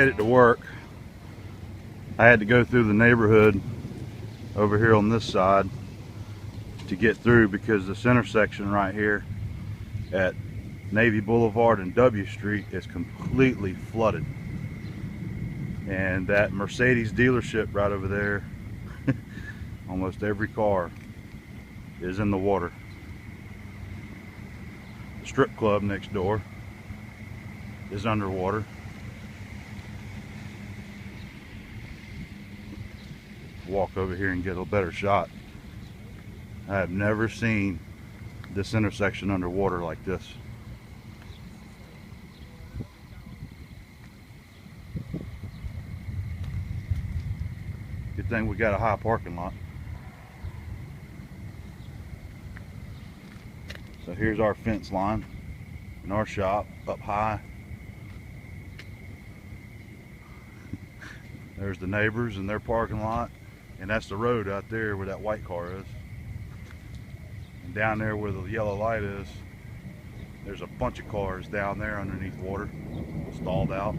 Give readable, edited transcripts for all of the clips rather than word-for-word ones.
made it to work. I had to go through the neighborhood over here on this side to get through because this intersection right here at Navy Boulevard and W Street is completely flooded. And that Mercedes dealership right over there, almost every car is in the water. The strip club next door is underwater. Walk over here and get a better shot. I have never seen this intersection underwater like this. Good thing we got a high parking lot. So here's our fence line in our shop up high. There's the neighbors and their parking lot, and that's the road out there where that white car is. And down there where the yellow light is, there's a bunch of cars down there underneath water, stalled out.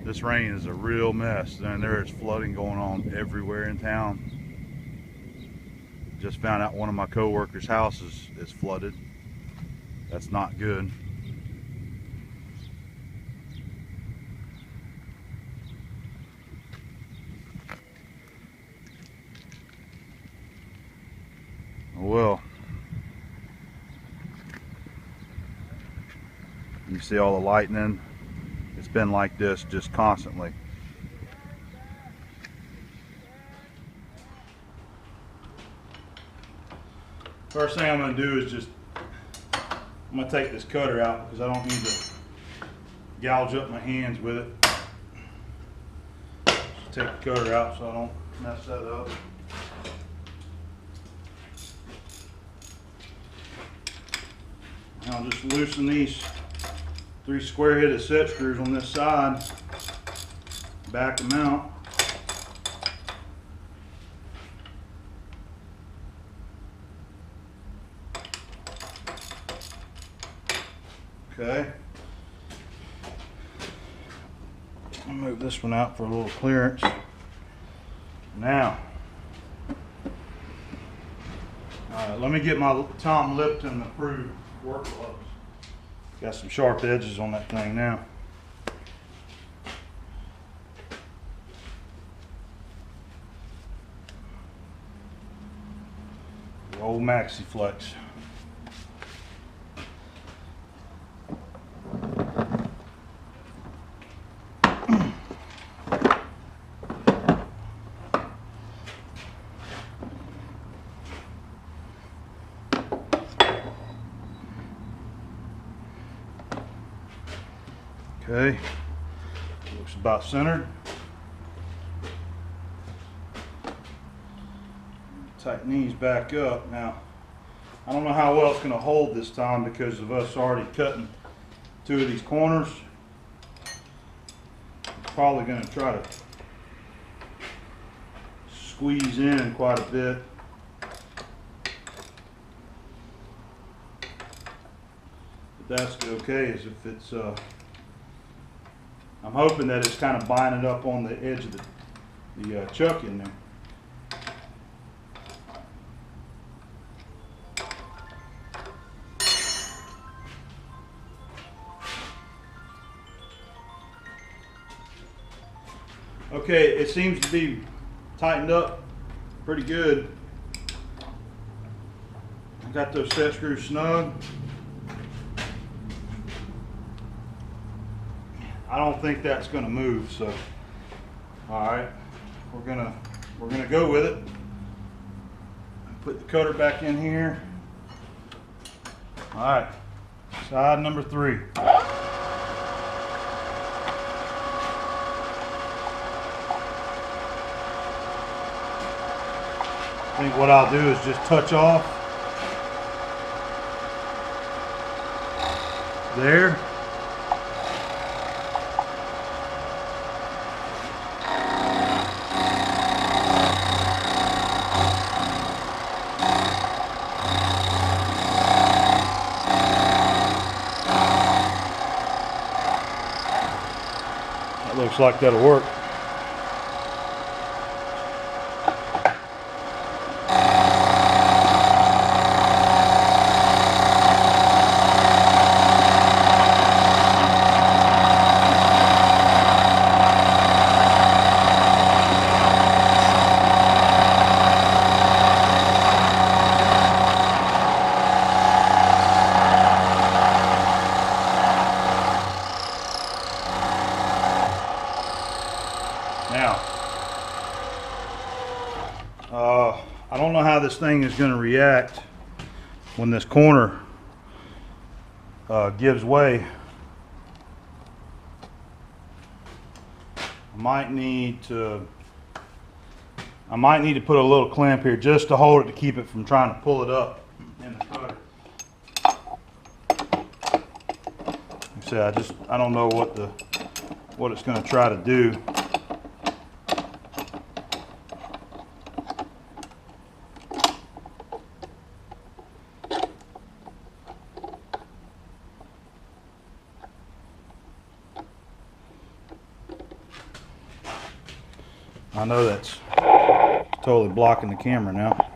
This rain is a real mess, and there is flooding going on everywhere in town. Just found out one of my co-workers' houses is flooded. That's not good. Well, you see all the lightning. It's been like this just constantly. First thing I'm going to do is I'm going to take this cutter out because I don't need to gouge up my hands with it. Just take the cutter out so I don't mess that up. I'll just loosen these 3 square-headed set screws on this side, back them out. Okay. I'll move this one out for a little clearance. Now, let me get my Tom Lipton approved work gloves. Got some sharp edges on that thing now. The old Maxi Flex. Okay, looks about centered. Tighten these back up. Now, I don't know how well it's going to hold this time because of us already cutting 2 of these corners. It's probably going to try to squeeze in quite a bit. But that's okay, as if it's I'm hoping that it's kind of binding up on the edge of the chuck in there. Okay, it seems to be tightened up pretty good. I got those set screws snug. I don't think that's going to move, so all right, we're gonna go with it. Put the cutter back in here. All right, side number 3. I think what I'll do is just touch off there. Looks like that'll work. Now, I don't know how this thing is going to react when this corner gives way. I might need to put a little clamp here just to hold it to keep it from trying to pull it up in the cutter. Like I said, I don't know what it's going to try to do. I know that's totally blocking the camera now.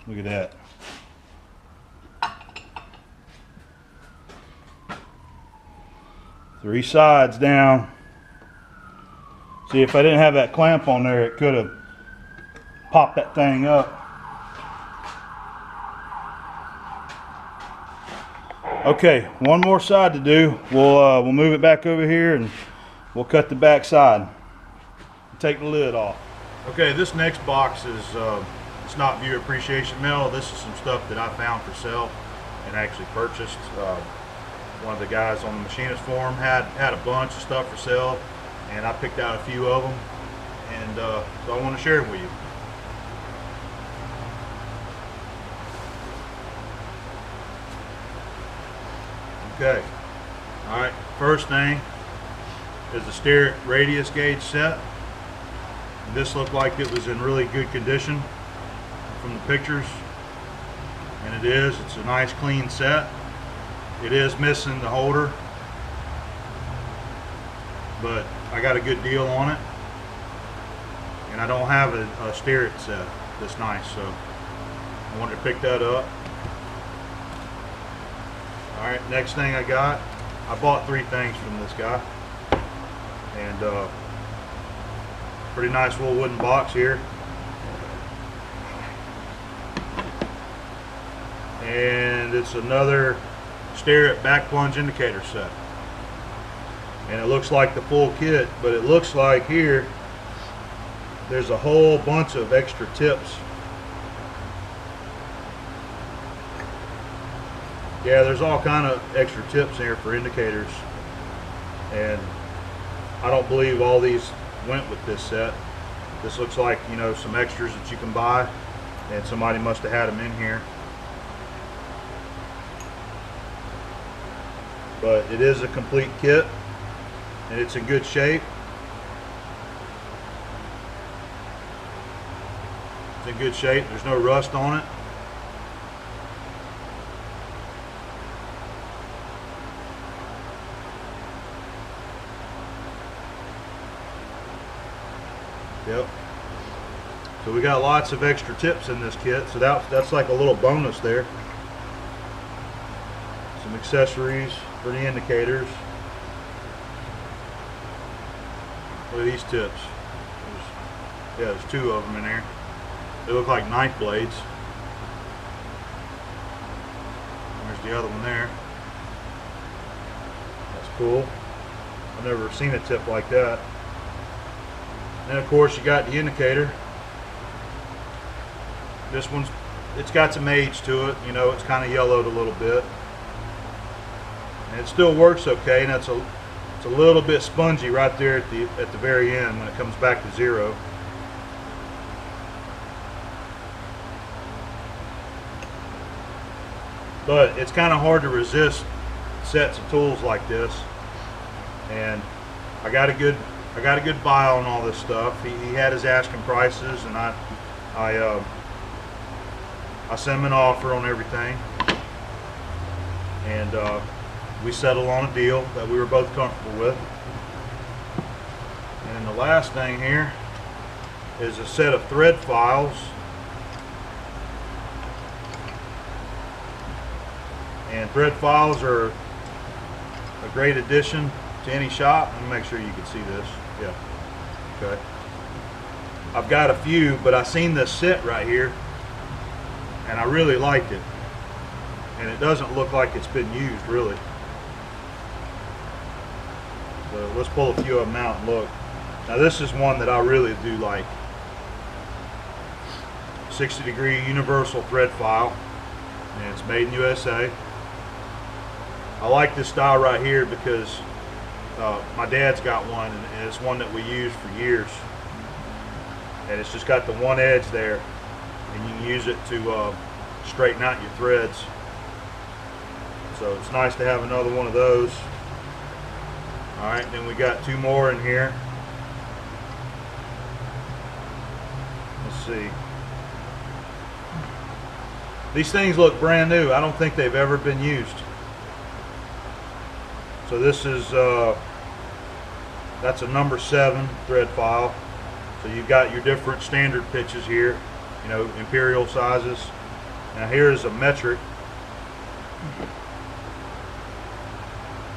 Look at that. Three sides down. See, if I didn't have that clamp on there, it could have popped that thing up. Okay, one more side to do. We'll move it back over here and we'll cut the back side. Take the lid off. Okay, this next box is it's not viewer appreciation mail. This is some stuff that I found for sale and actually purchased. One of the guys on the machinist forum had a bunch of stuff for sale, and I picked out a few of them, and so I want to share them with you. Okay, all right, first thing is the steer radius gauge set. This looked like it was in really good condition from the pictures, and it is. It's a nice clean set. It is missing the holder, but I got a good deal on it, and I don't have a steer it set that's nice, so I wanted to pick that up. Alright, next thing I bought 3 things from this guy, and pretty nice little wooden box here. And it's another steer it back plunge indicator set. And it looks like the full kit, but it looks like here there's a whole bunch of extra tips. Yeah, there's all kind of extra tips here for indicators, and I don't believe all these went with this set. This looks like, you know, some extras that you can buy, and somebody must have had them in here. But it is a complete kit, and it's in good shape. It's in good shape. There's no rust on it. Yep. So we got lots of extra tips in this kit, so that's like a little bonus there. Some accessories for the indicators. Look at these tips. There's 2 of them in there. They look like knife blades. There's the other one there. That's cool. I've never seen a tip like that. And of course you got the indicator. This one's, it's got some age to it, you know, it's kind of yellowed a little bit. And it still works okay, and it's a little bit spongy right there at the very end when it comes back to 0. but it's kind of hard to resist sets of tools like this. And I got a good buy on all this stuff. He had his asking prices, and I sent him an offer on everything, and we settled on a deal that we were both comfortable with. And the last thing here is a set of thread files. And thread files are a great addition to any shop. Let me make sure you can see this. Yeah. Okay. I've got a few, but I seen this set right here, and I really liked it. And it doesn't look like it's been used, really. So let's pull a few of them out and look. Now this is one that I really do like. 60-degree universal thread file, and it's made in USA. I like this style right here because my dad's got one, and it's one that we use for years. And it's just got the one edge there, and you can use it to straighten out your threads. So it's nice to have another one of those. Alright, then we got two more in here. Let's see. These things look brand new. I don't think they've ever been used. So this is, that's a number 7 thread file. So you've got your different standard pitches here, you know, imperial sizes. Now here's a metric.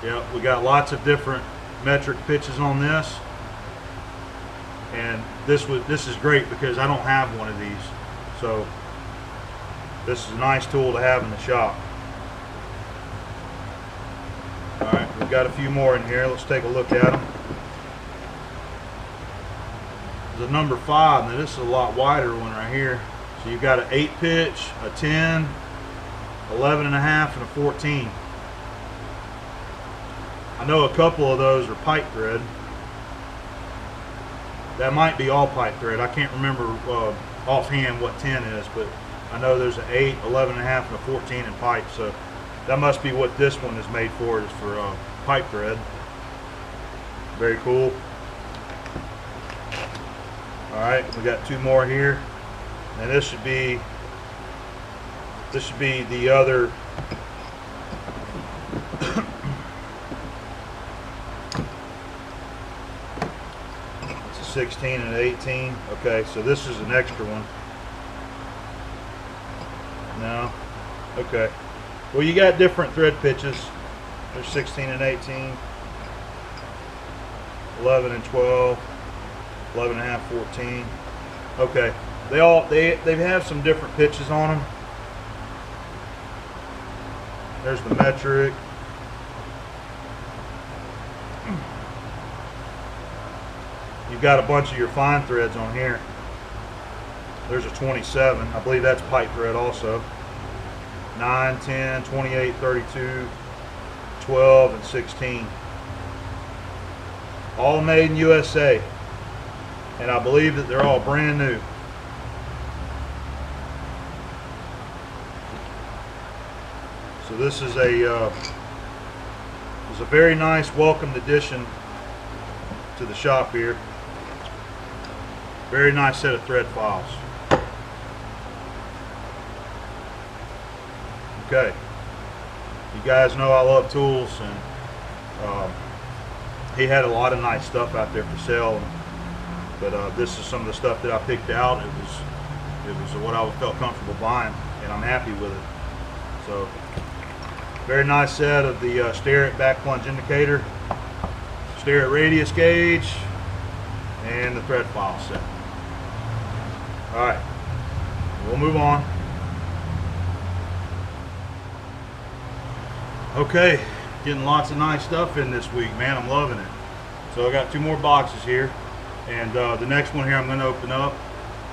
Yeah, we got lots of different metric pitches on this. And this is great because I don't have one of these. So this is a nice tool to have in the shop. Alright, we've got a few more in here. Let's take a look at them. There's a number 5. Now this is a lot wider one right here. So you've got an 8 pitch, a 10, 11 and a half, and a 14. I know a couple of those are pipe thread. That might be all pipe thread. I can't remember offhand what 10 is, but I know there's an 8, 11 and a half, and a 14 in pipe. So that must be what this one is made for, is for pipe thread. Very cool. Alright, we got two more here. And this should be the other it's a 16 and an 18. Okay, so this is an extra one. No. Okay. Well, you got different thread pitches. There's 16 and 18, 11 and 12, 11 and a half, 14. Okay. They have some different pitches on them. There's the metric. You've got a bunch of your fine threads on here. There's a 27. I believe that's pipe thread also. 9, 10, 28, 32, 12, and 16. All made in USA. And I believe that they're all brand new. So this is a very nice welcomed addition to the shop here. Very nice set of thread files. Okay, you guys know I love tools, and he had a lot of nice stuff out there for sale. But this is some of the stuff that I picked out. It was what I felt comfortable buying, and I'm happy with it. So, very nice set of the Starrett back plunge indicator, Starrett radius gauge, and the thread file set. All right, we'll move on. Okay, getting lots of nice stuff in this week, man. I'm loving it. So I got two more boxes here, and the next one here I'm going to open up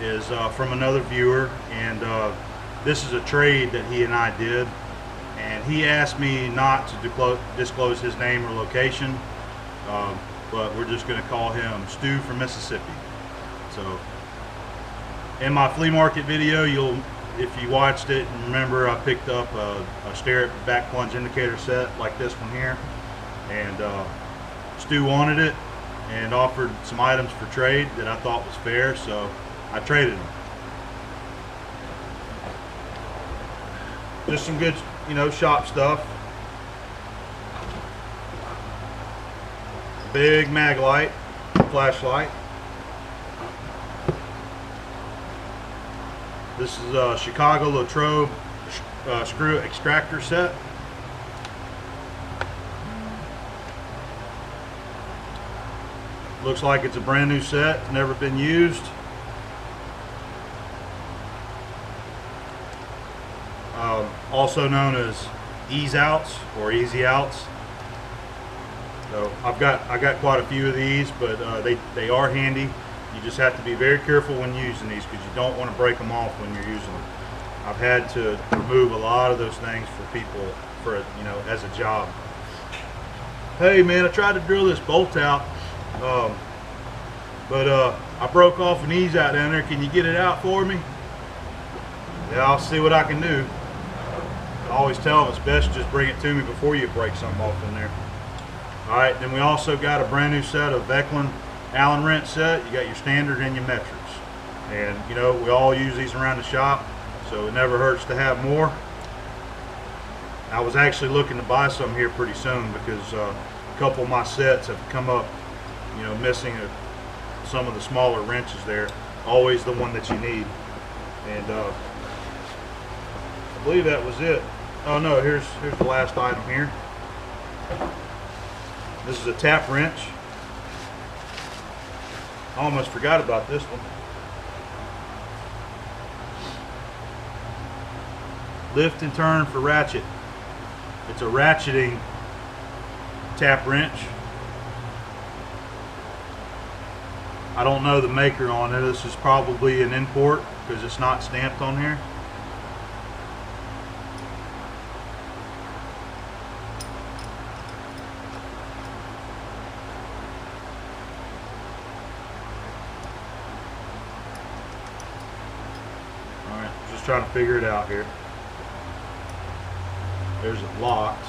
is from another viewer, and this is a trade that he and I did, and he asked me not to disclose his name or location, but we're just going to call him Stu from Mississippi. So in my flea market video, you'll if you watched it and remember, I picked up a stair back plunge indicator set like this one here, and Stu wanted it and offered some items for trade that I thought was fair, so I traded them. Just some good, you know, shop stuff. Big mag light, flashlight. This is a Chicago Latrobe screw extractor set. Looks like it's a brand new set, it's never been used. Also known as ease outs or easy outs. So I got quite a few of these, but they are handy. You just have to be very careful when using these because you don't want to break them off when you're using them. I've had to remove a lot of those things for people for, you know, as a job. Hey man, I tried to drill this bolt out, but I broke off an ease out down there. Can you get it out for me? Yeah, I'll see what I can do. I always tell them it's best just bring it to me before you break something off in there. All right, then we also got a brand new set of Vecklin Allen wrench set. You got your standard and your metrics. And you know, we all use these around the shop, so it never hurts to have more. I was actually looking to buy some here pretty soon because a couple of my sets have come up, you know, missing some of the smaller wrenches there. Always the one that you need. And I believe that was it. Oh no, here's the last item here. This is a tap wrench. I almost forgot about this one. Lift and turn for ratchet. It's a ratcheting tap wrench. I don't know the maker on it. This is probably an import because it's not stamped on here. Alright, just trying to figure it out here. There's it locked.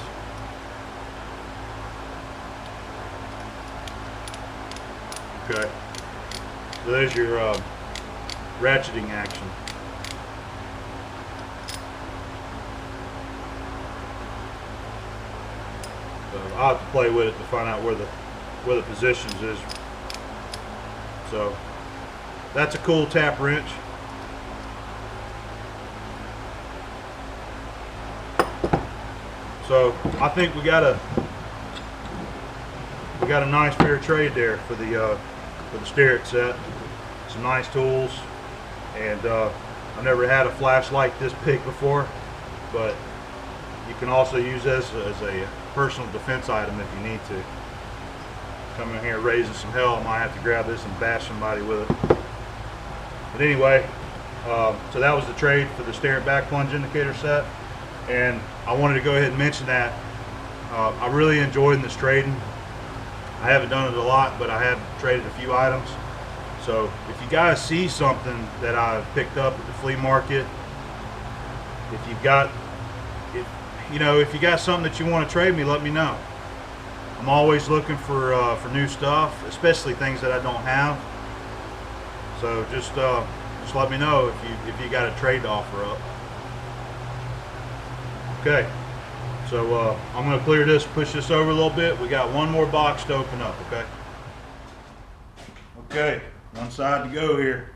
Okay. So there's your ratcheting action. So I'll have to play with it to find out where the positions is. So that's a cool tap wrench. So I think we got a nice fair trade there for the Sterrett set. Some nice tools, and I've never had a flashlight this big before, but you can also use this as a personal defense item if you need to. Come in here raising some hell, I might have to grab this and bash somebody with it. But anyway, so that was the trade for the Sterrett back plunge indicator set, and I wanted to go ahead and mention that I really enjoyed this trading. I haven't done it a lot, but I have traded a few items. So if you guys see something that I've picked up at the flea market, if you got something that you want to trade me, let me know. I'm always looking for new stuff, especially things that I don't have. So just let me know if you got a trade to offer up. Okay. So I'm going to clear this, push this over a little bit. We got one more box to open up, okay? Okay, one side to go here.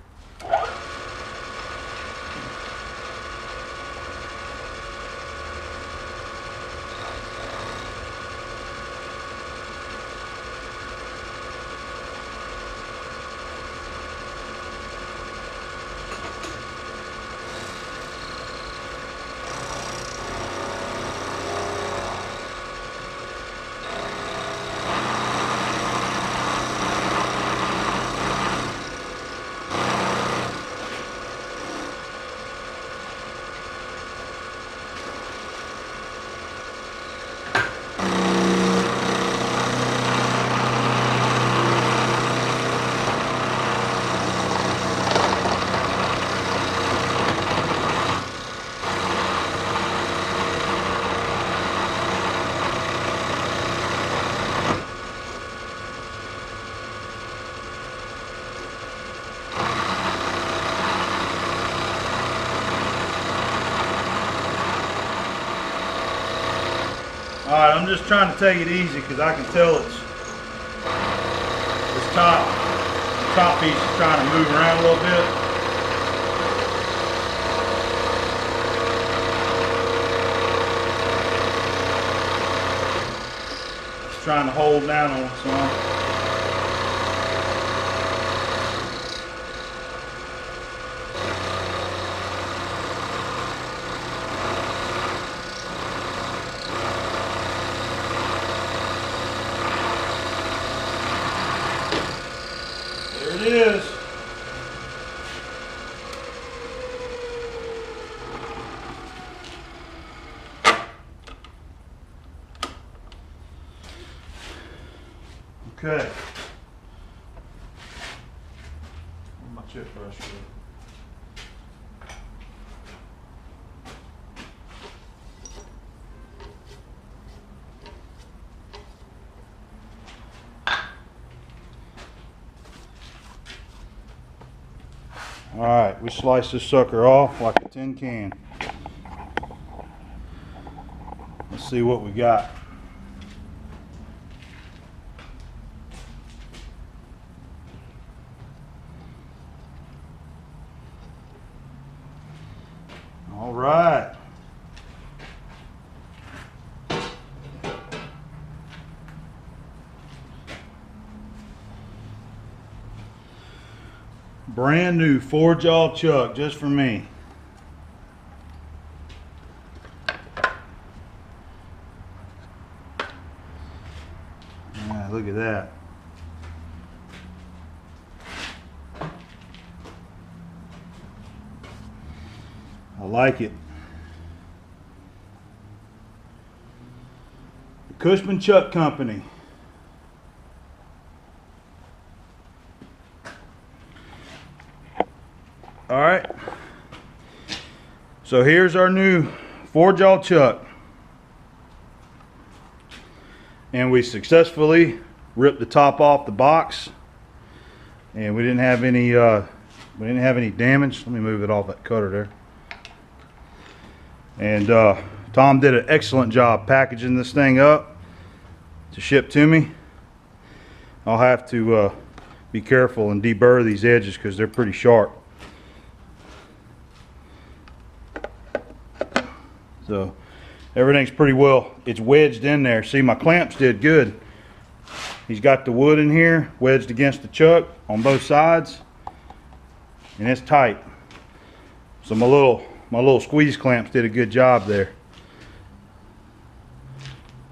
Alright, I'm just trying to take it easy because I can tell it's this top piece is trying to move around a little bit. Just trying to hold down on some. There it is. Okay. Where's my chip brush? Alright, we slice this sucker off like a tin can. Let's see what we got. Alright. Brand new 4-jaw chuck just for me. Yeah, look at that. I like it. The Cushman Chuck Company. Alright, so here's our new 4-jaw chuck, and we successfully ripped the top off the box, and we didn't have any damage. Let me move it off that cutter there. And Tom did an excellent job packaging this thing up to ship to me. I'll have to be careful and deburr these edges because they're pretty sharp. So everything's pretty well, it's wedged in there. See, my clamps did good. He's got the wood in here wedged against the chuck on both sides, and it's tight. So my little squeeze clamps did a good job there.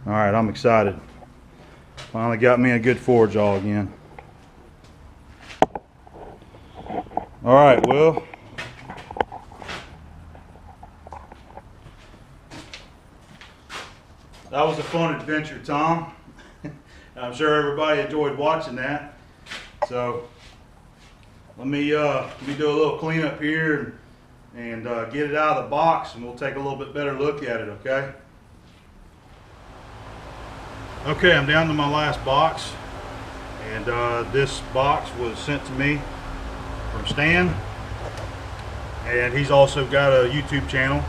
All right, I'm excited. Finally got me a good 4-jaw again. All right, well, that was a fun adventure, Tom. I'm sure everybody enjoyed watching that. So let me do a little cleanup here and get it out of the box, and we'll take a little bit better look at it, okay? Okay, I'm down to my last box, and this box was sent to me from Stan, and he's also got a YouTube channel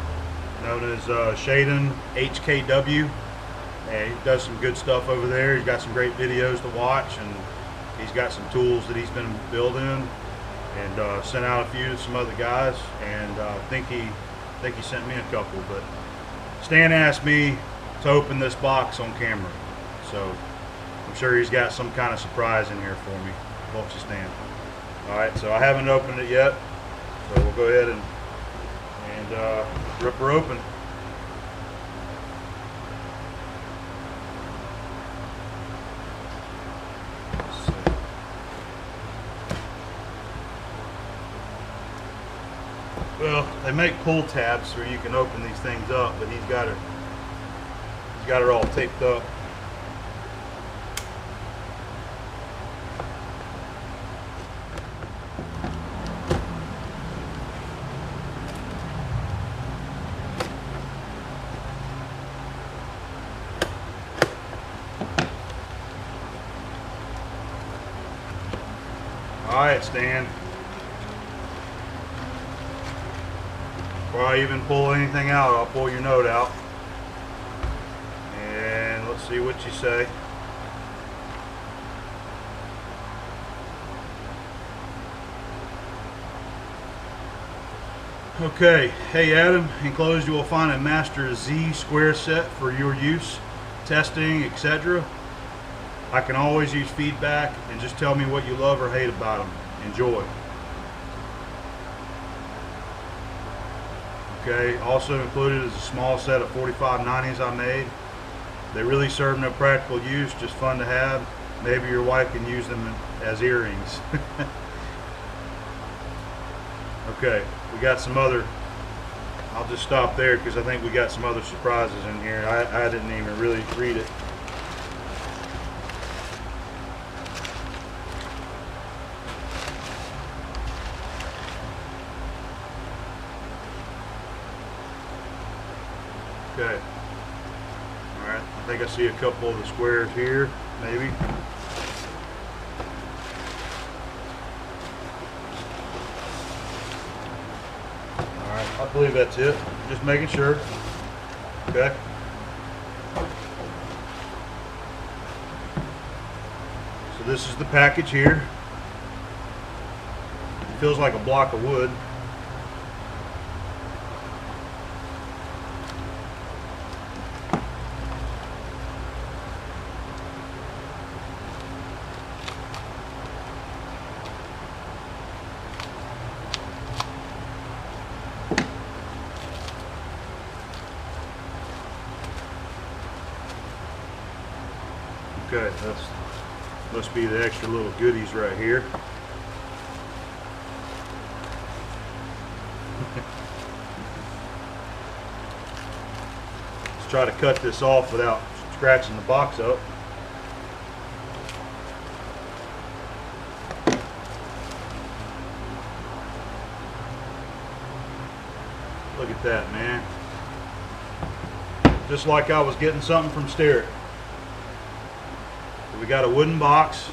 known as Shaden HKW. And he does some good stuff over there. He's got some great videos to watch, and he's got some tools that he's been building, and sent out a few to some other guys, and I think he sent me a couple. But Stan asked me to open this box on camera, so I'm sure he's got some kind of surprise in here for me. Won't you, Stan? All right, so I haven't opened it yet, so we'll go ahead and rip her open. Well, they make pull tabs where you can open these things up, but he's got her all taped up. All right, Stan. Before I even pull anything out, I'll pull your note out. And We'll see what you say. Okay, hey Adam, enclosed you will find a Master Z square set for your use, testing, etc. I can always use feedback and just tell me what you love or hate about them. Enjoy. Okay, also included is a small set of 4590s I made. They really serve no practical use, just fun to have. Maybe your wife can use them as earrings. Okay, we got some other, I'll just stop there because I think we got some other surprises in here. I didn't even really read it. Okay. Alright, I think I see a couple of the squares here, maybe. Alright, I believe that's it. Just making sure. Okay. So this is the package here. It feels like a block of wood. Okay, that's must be the extra little goodies right here. Let's try to cut this off without scratching the box up. Look at that, man. Just like I was getting something from Sterrett. We got a wooden box,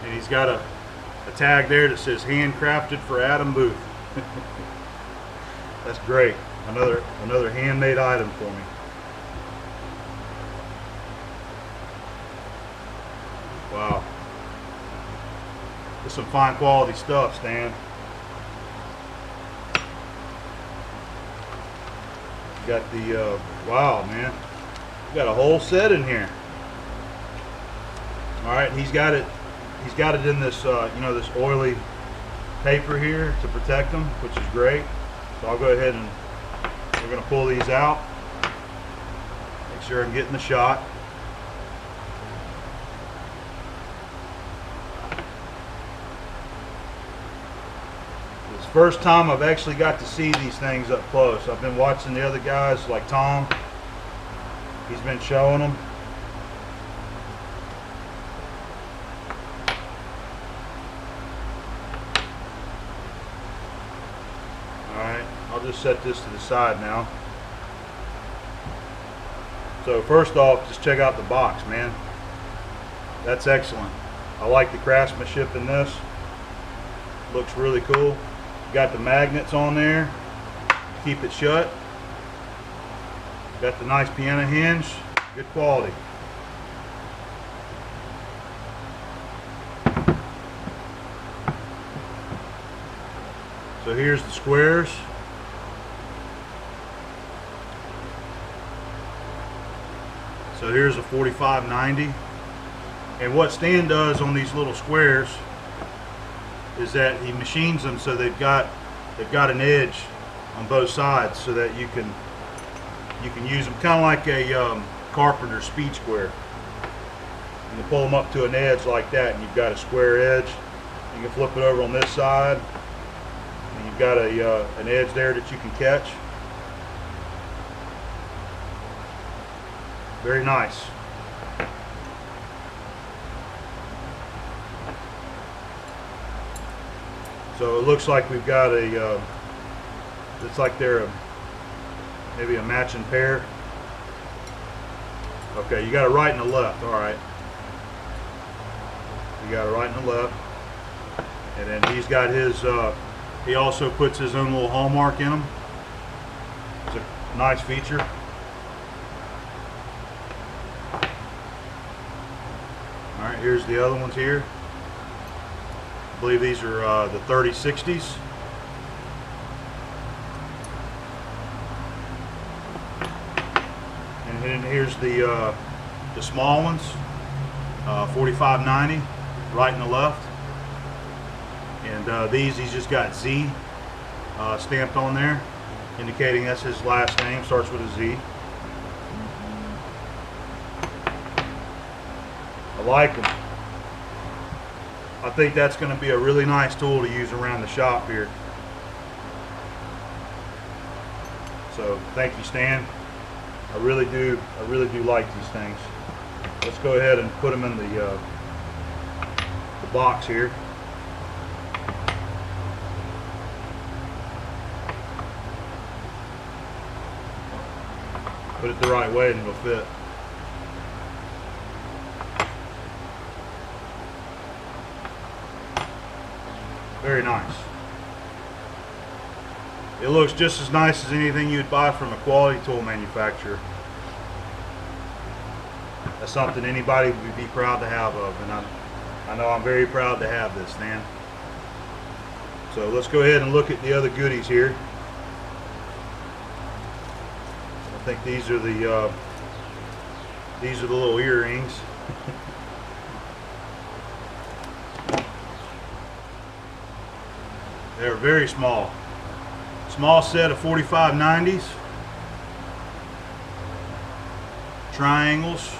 and he's got a tag there that says handcrafted for Adam Booth. That's great. Another handmade item for me. Wow. This is some fine quality stuff, Stan. You got the wow, man. You got a whole set in here. All right, he's got it in this, you know, this oily paper here to protect them, which is great. So I'll go ahead and we're going to pull these out. Make sure I'm getting the shot. It's the first time I've actually got to see these things up close. I've been watching the other guys like Tom. He's been showing them. I'll just set this to the side now. So first off, just check out the box, man. That's excellent. I like the craftsmanship in this. Looks really cool. Got the magnets on there. Keep it shut. Got the nice piano hinge. Good quality. So here's the squares. So here's a 4590, and what Stan does on these little squares is that he machines them so they've got an edge on both sides, so that you can use them kind of like a carpenter speed square. You can pull them up to an edge like that, and you've got a square edge. You can flip it over on this side, and you've got an edge there that you can catch. Very nice. So it looks like we've got a, it's like they're maybe a matching pair. Okay, you got a right and a left, all right. You got a right and a left. And then he's got his, he also puts his own little hallmark in them. It's a nice feature. Alright, here's the other ones here. I believe these are the 3060s. And then here's the small ones, 4590, right and the left. And he's just got Z stamped on there, indicating that's his last name, starts with a Z. I like them. I think that's going to be a really nice tool to use around the shop here. So thank you, Stan. I really do like these things. Let's go ahead and put them in the box here. Put it the right way and it'll fit. Very nice. It looks just as nice as anything you'd buy from a quality tool manufacturer. That's something anybody would be proud to have of, and I know I'm very proud to have this, Stan. So let's go ahead and look at the other goodies here. I think these are the little earrings. They're very small. Small set of 4590s. Triangles.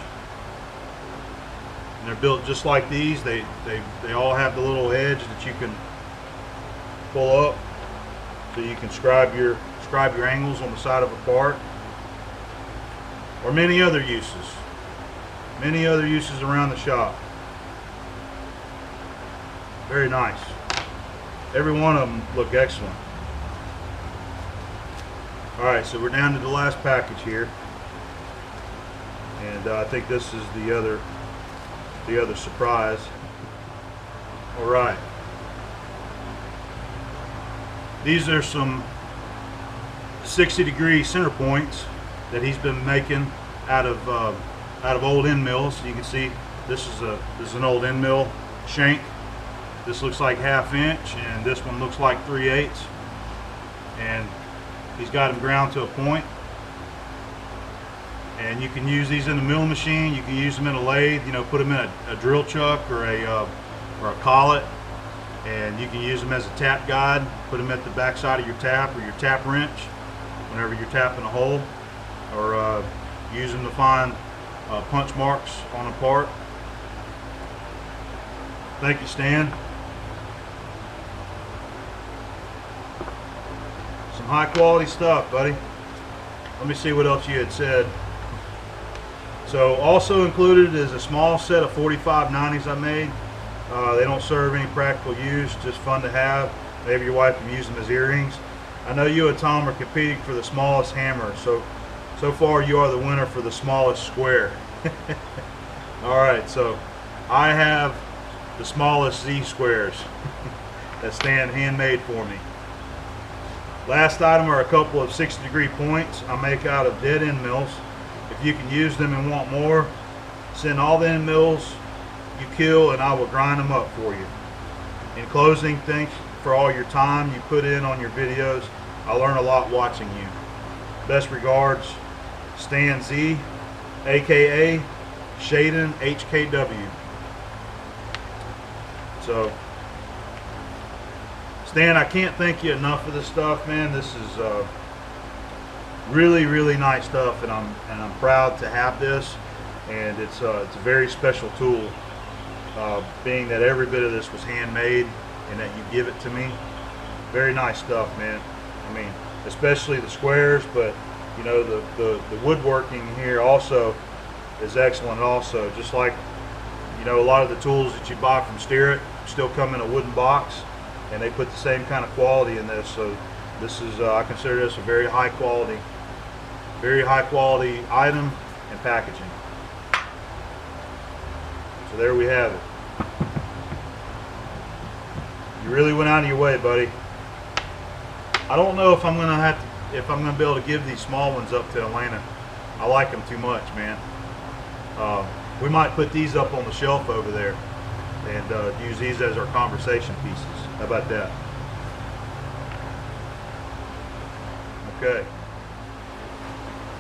And they're built just like these. They all have the little edge that you can pull up, so you can scribe your angles on the side of a part. Or many other uses. Many other uses around the shop. Very nice. Every one of them look excellent. Alright, so we're down to the last package here. And I think this is the other surprise. Alright. These are some 60-degree center points that he's been making out of old end mills. You can see this is an old end mill shank. This looks like 1/2 inch, and this one looks like 3/8. And he's got them ground to a point. And you can use these in the mill machine. You can use them in a lathe. You know, put them in a drill chuck or a collet, and you can use them as a tap guide. Put them at the back side of your tap or your tap wrench whenever you're tapping a hole, or use them to find punch marks on a part. Thank you, Stan. Some high quality stuff, buddy. Let me see what else you had said. So also included is a small set of 4590s I made. They don't serve any practical use, just fun to have. Maybe your wife can use them as earrings. I know you and Tom are competing for the smallest hammer, so far you are the winner for the smallest square. Alright, so I have the smallest Z squares that Stan handmade for me. Last item are a couple of 60-degree points I make out of dead end mills. If you can use them and want more, send all the end mills you kill and I will grind them up for you. In closing, thanks for all your time you put in on your videos. I learn a lot watching you. Best regards, Stan Z, aka Shaden HKW. So, Stan, I can't thank you enough for this stuff, man. This is really nice stuff, and I'm proud to have this. And it's a very special tool, being that every bit of this was handmade and that you give it to me. Very nice stuff, man. I mean, especially the squares, but you know, the woodworking here also is excellent. Also, just like, you know, a lot of the tools that you buy from Steer still come in a wooden box, and they put the same kind of quality in this. So this is I consider this a very high quality item and packaging. So there we have it. You really went out of your way, buddy. I don't know if I'm gonna be able to give these small ones up to Elena. I like them too much, man. We might put these up on the shelf over there and use these as our conversation pieces. How about that? Okay.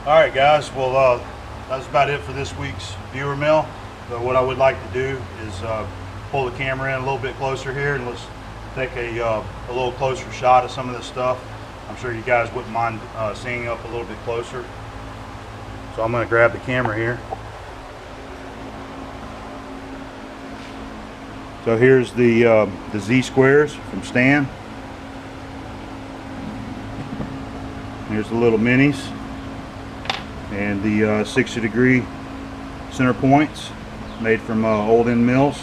All right, guys. Well, that's about it for this week's viewer mail. But what I would like to do is pull the camera in a little bit closer here, and let's take a little closer shot of some of this stuff. I'm sure you guys wouldn't mind seeing up a little bit closer. So I'm going to grab the camera here. So here's the Z squares from Stan. Here's the little minis and the 60-degree center points made from old end mills.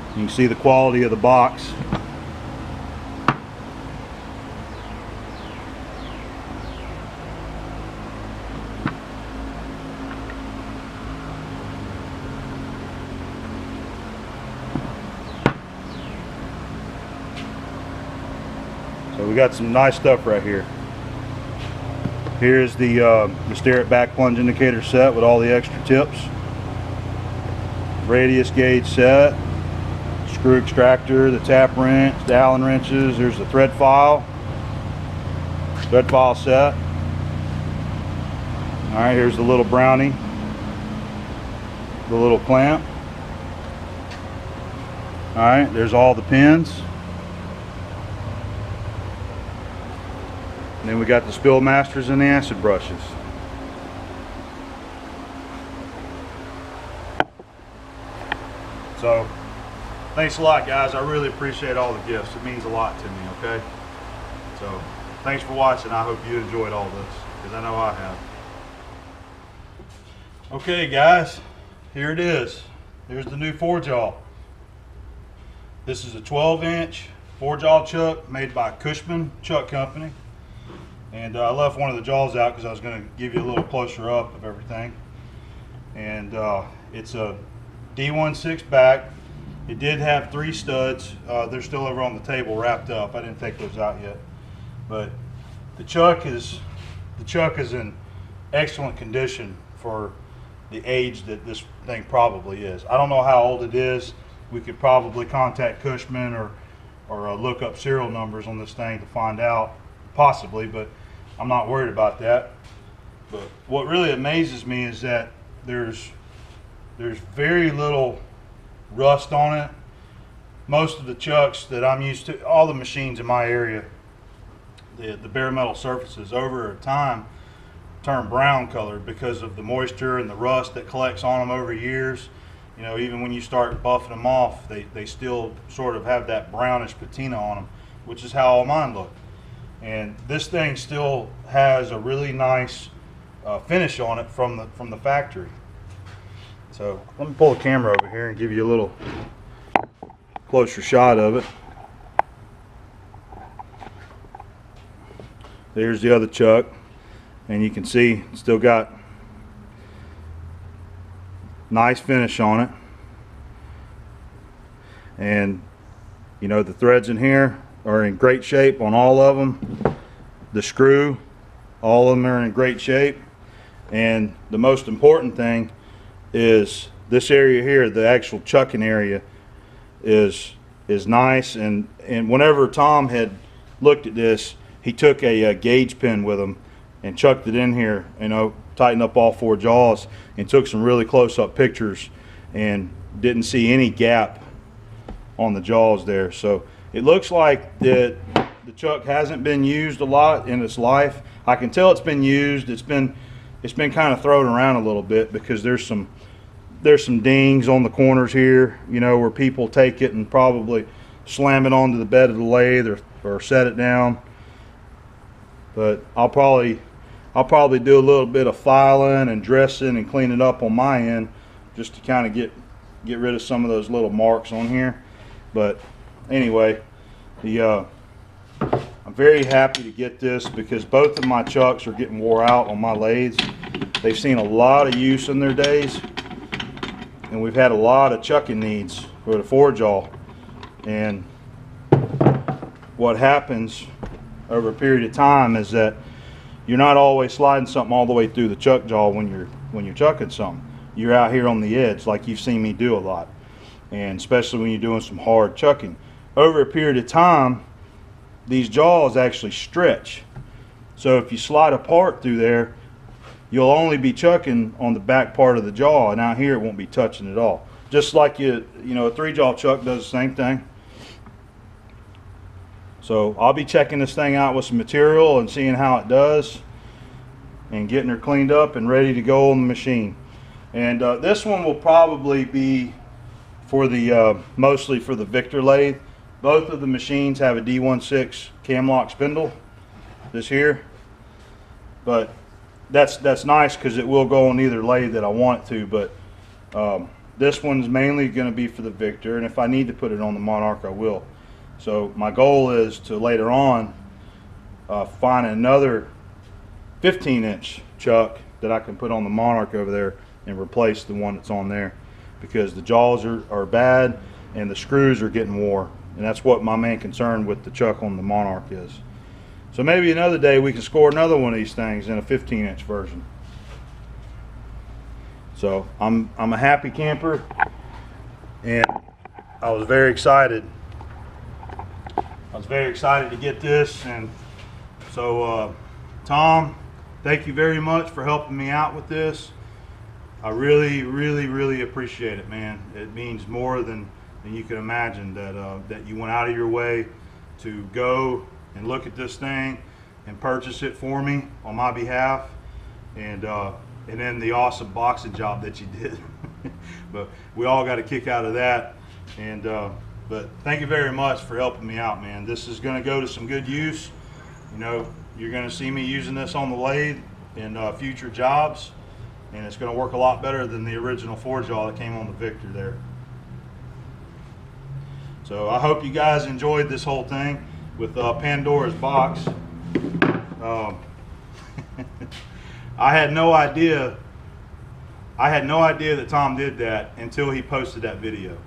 You can see the quality of the box. So we got some nice stuff right here. Here's the Starrett back plunge indicator set with all the extra tips. Radius gauge set. Screw extractor, the tap wrench, the Allen wrenches. There's the thread file set. All right, here's the little brownie, the little clamp. All right, there's all the pins. And then we got the spill masters and the acid brushes. So thanks a lot, guys. I really appreciate all the gifts. It means a lot to me, okay? So thanks for watching. I hope you enjoyed all this, because I know I have. Okay, guys, here it is. Here's the new 4-jaw. This is a 12-inch 4-jaw chuck made by Cushman Chuck Company. And I left one of the jaws out because I was going to give you a little closer up of everything. And it's a D16 back. It did have 3 studs. They're still over on the table wrapped up. I didn't take those out yet. But the chuck is in excellent condition for the age that this thing probably is. I don't know how old it is. We could probably contact Cushman or look up serial numbers on this thing to find out, possibly, but I'm not worried about that. But what really amazes me is that there's very little rust on it. Most of the chucks that I'm used to, all the machines in my area, the bare metal surfaces over time turn brown colored because of the moisture and the rust that collects on them over years. You know, even when you start buffing them off, they still sort of have that brownish patina on them, which is how all mine look. And this thing still has a really nice finish on it from the factory. So let me pull the camera over here and give you a little closer shot of it. There's the other chuck, and you can see it's still got nice finish on it. And you know, the threads in here are in great shape on all of them. The screw, all of them are in great shape. And the most important thing is this area here, the actual chucking area, is nice. And whenever Tom had looked at this, he took a gauge pen with him and chucked it in here, you know, tightened up all 4 jaws, and took some really close-up pictures and didn't see any gap on the jaws there. So it looks like that the chuck hasn't been used a lot in its life. I can tell it's been used. It's been kind of thrown around a little bit because there's some dings on the corners here, you know, where people take it and probably slam it onto the bed of the lathe or set it down. But I'll probably do a little bit of filing and dressing and cleaning up on my end just to kind of get rid of some of those little marks on here. But anyway, I'm very happy to get this because both of my chucks are getting wore out on my lathes. They've seen a lot of use in their days, and we've had a lot of chucking needs for the 4-jaw. And what happens over a period of time is that you're not always sliding something all the way through the chuck jaw when you're chucking something. You're out here on the edge like you've seen me do a lot, and especially when you're doing some hard chucking. Over a period of time, these jaws actually stretch. So if you slide a part through there, you'll only be chucking on the back part of the jaw, and out here it won't be touching at all. Just like you know, a 3-jaw chuck does the same thing. So I'll be checking this thing out with some material and seeing how it does, and getting her cleaned up and ready to go on the machine. And this one will probably be for the mostly for the Victor lathe. Both of the machines have a D16 cam lock spindle, this here, but that's nice because it will go on either lathe that I want it to. But this one's mainly going to be for the Victor, and if I need to put it on the Monarch, I will. So my goal is to later on find another 15-inch chuck that I can put on the Monarch over there and replace the one that's on there, because the jaws are bad and the screws are getting wore, and that's what my main concern with the chuck on the Monarch is. So maybe another day we can score another one of these things in a 15-inch version. So I'm a happy camper, and I was very excited. To get this. And so Tom, thank you very much for helping me out with this. I really appreciate it, man. It means more than you can imagine that you went out of your way to go and look at this thing and purchase it for me on my behalf, and then the awesome boxing job that you did. But we all got a kick out of that. And but thank you very much for helping me out, man. This is going to go to some good use. You know, you're going to see me using this on the lathe in future jobs, and it's going to work a lot better than the original 4-jaw that came on the Victor there. So I hope you guys enjoyed this whole thing with Pandora's box. I had no idea that Tom did that until he posted that video.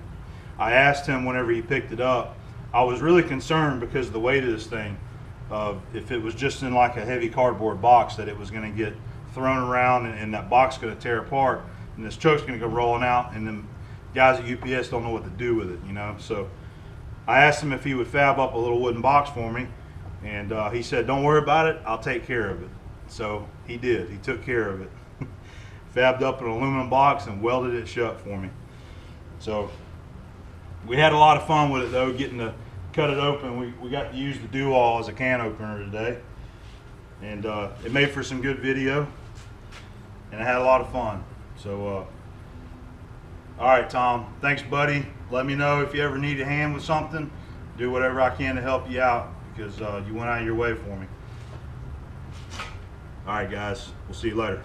I asked him whenever he picked it up. I was really concerned because of the weight of this thing. If it was just in like a heavy cardboard box, that it was going to get thrown around and that box going to tear apart, and this chuck's going to go rolling out, and then guys at UPS don't know what to do with it, you know. So I asked him if he would fab up a little wooden box for me, and he said, "Don't worry about it, I'll take care of it." So he did. He took care of it. Fabbed up an aluminum box and welded it shut for me. So we had a lot of fun with it though, getting to cut it open. We got to use the do-all as a can opener today, and it made for some good video, and I had a lot of fun. So all right, Tom, thanks buddy. Let me know if you ever need a hand with something. Do whatever I can to help you out, because you went out of your way for me. All right guys, we'll see you later.